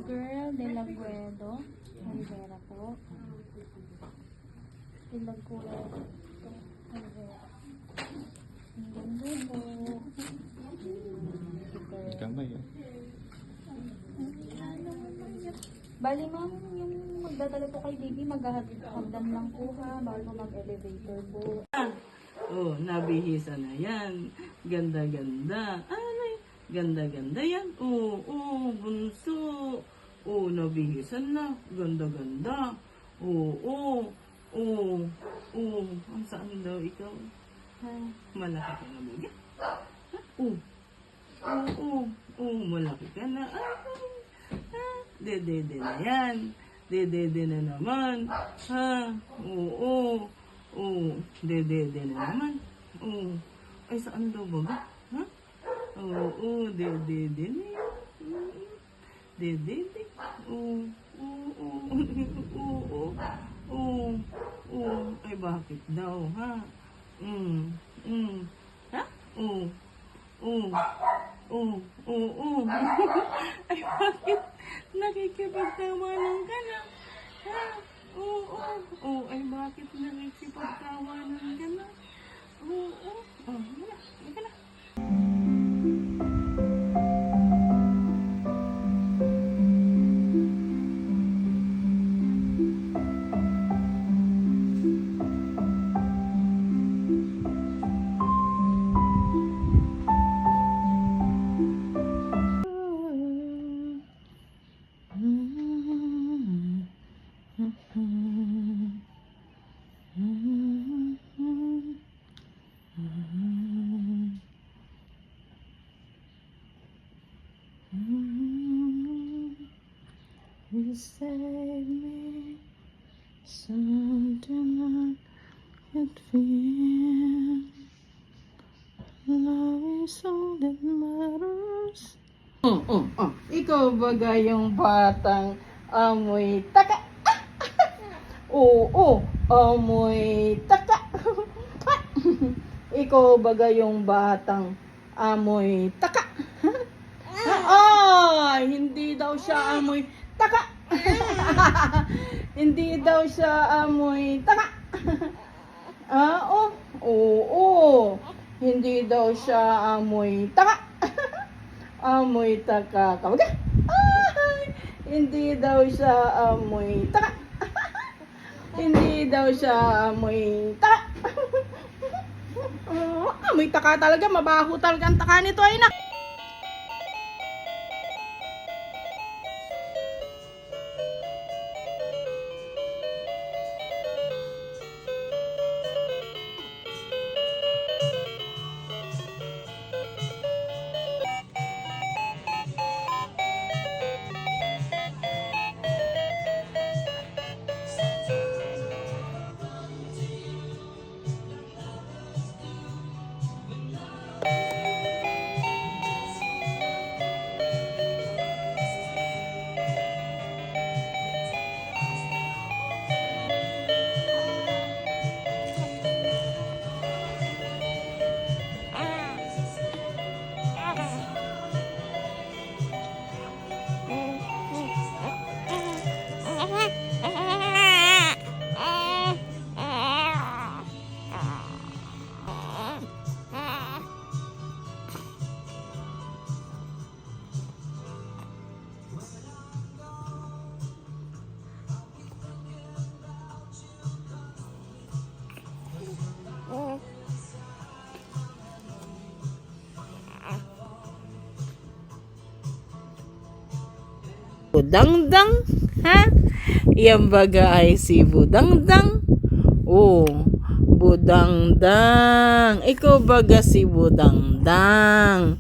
Girl de la Guedo Rivera po. De la Guedo Rivera. Ang ganda po. Kamay eh. Bali ma'am, yung magdadala po kay Bibi, maghahatid-hagdan lang po ha, bago mag-elevator po. Oh, nabihisa na yan. Ganda-ganda. Ay, ganda-ganda yan. Oh, bunso. Oh, nabihisa na. Ganda-ganda. Oh. Ang saan daw ikaw? Ha? Malaki ka na ba? Malaki ka na. Dede na yan. Dede na naman. Ha? Oo. Dede na naman. Ay, saan daw ba? Ha? Dede na yan. Dede. Ay, bakit daw, ha? Ha? Ay, bakit? Nakikipagtawanan ka na. Ha? Ay, bakit nakikipagtawanan ka na? Wala. Ika na. You save me something I could feel. Love is all that matters. Ikaw ba yung batang amoy taka? Oo, amoy taka. Ikaw ba yung batang amoy taka? Ay, hindi daw siya amoy taka. Hindi daw siya amoy taka. Oo. Hindi daw siya amoy taka. Amoy taka. Kawaga. Ay, hindi daw siya amoy taka. Hindi daw siya amoy taka. Amoy taka talaga. Mabaho talaga ang taka nito ay na. Budangdang, ha? Yan baga ay si Budangdang. Budangdang. Ikaw baga si Budangdang.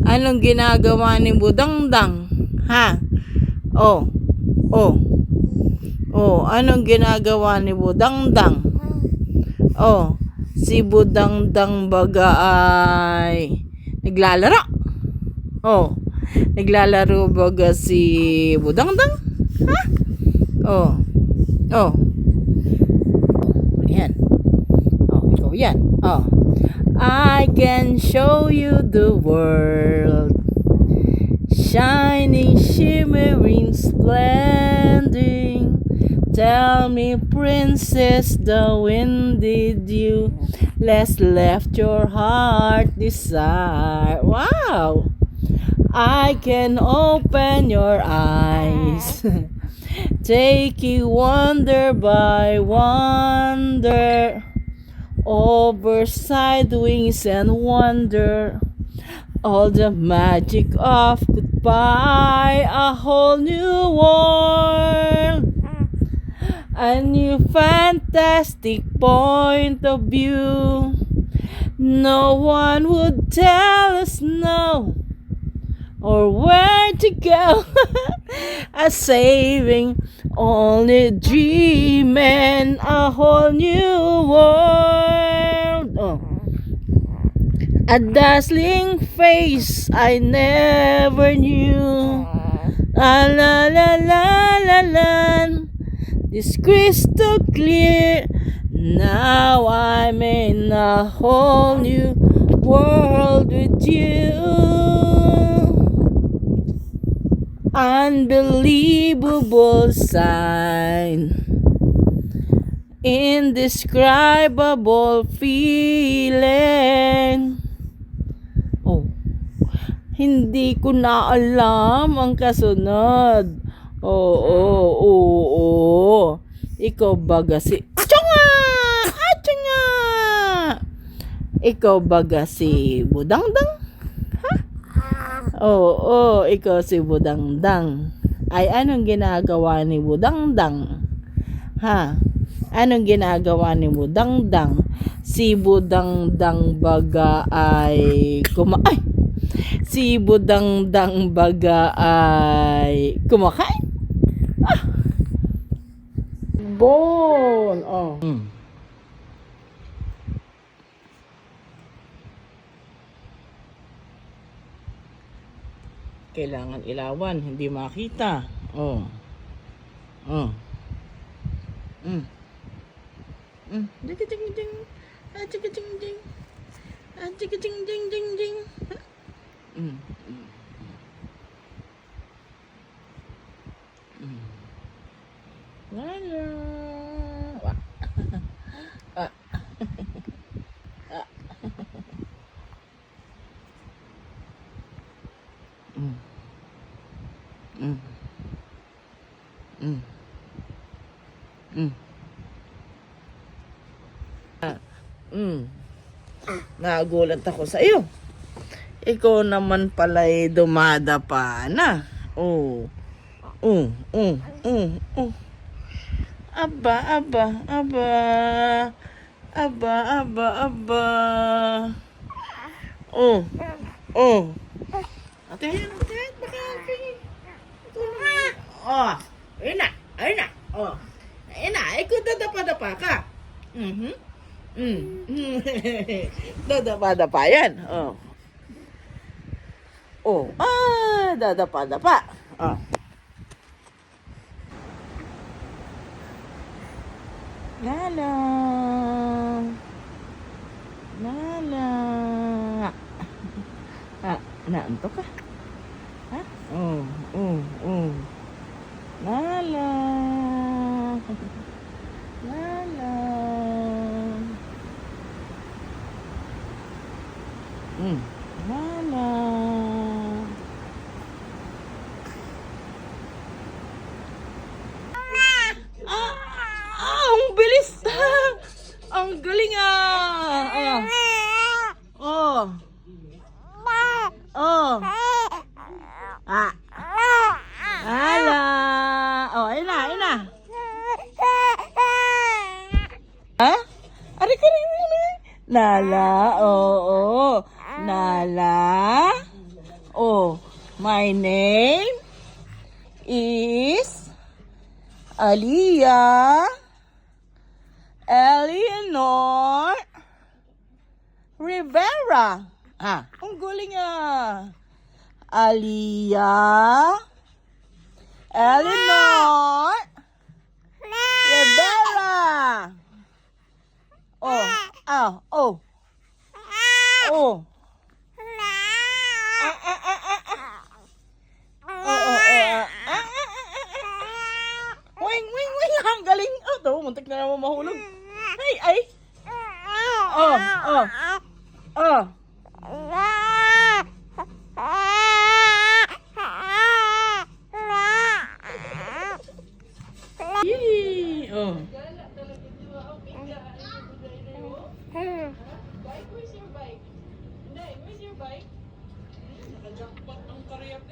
Anong ginagawa ni Budangdang? Ha? Anong ginagawa ni Budangdang? Si Budangdang baga ay naglalaro. Naglalaro baga si Budangdang? Ha? Ayan. Ikaw yan. I can show you the world. shining, shimmering, splendid. Tell me, princess, the wind did you left your heart desire? Wow! I can open your eyes. Take you wonder by wonder, over side wings and wonder. All the magic of goodbye, a whole new world, a new fantastic point of view. No one would tell us no, or where to go. A saving, only dreaming, a whole new world. Oh. A dazzling face I never knew. La la la la la la. This crystal clear. Now I'm in a whole new world with you. Unbelievable sign, indescribable feeling. Oh, hindi ko na alam ang kasunod. Oo. Ikaw baga si... Atsunga! Atsunga! Ikaw baga si Budangdang? Oo, ikaw si Budangdang. Ay, anong ginagawa ni Budangdang? Ha? Anong ginagawa ni Budangdang? Si Budangdang baga ay ay! Si Budangdang baga ay kumakain? Ah! Bon! Oh. Kailangan ilawan, hindi makita. Oh. Ding ding ding. Ah, ding ding ding. Ah, ding ding ding ding ding. Lala. Ah. Nagulat ako sa iyo. Ikaw naman pala'y dumadapa na. Oh. Aba. Ate, baka ayun na. Ayun na, ikaw dadapa-dapa ka. Dadapa-dapa yan. Dadapa-dapa. Lala. Naanto ka? Ha? Lala. Lala. Ang bilis! Ang galing ah! Hala! Ayun na. Ha? Ari ka rin. Nala, oo. Nala. My name is Aliyah Eleanor Rivera. Ang galing Aliyah Eleanor Rivera. ang galing. Oh, daw, muntik na naman mahulog. Ay, ay. Oh, oh. Oh. Yee. Oh. Bike, where's your bike? Hindi, where's your bike? Naka-jackpot ang karyap.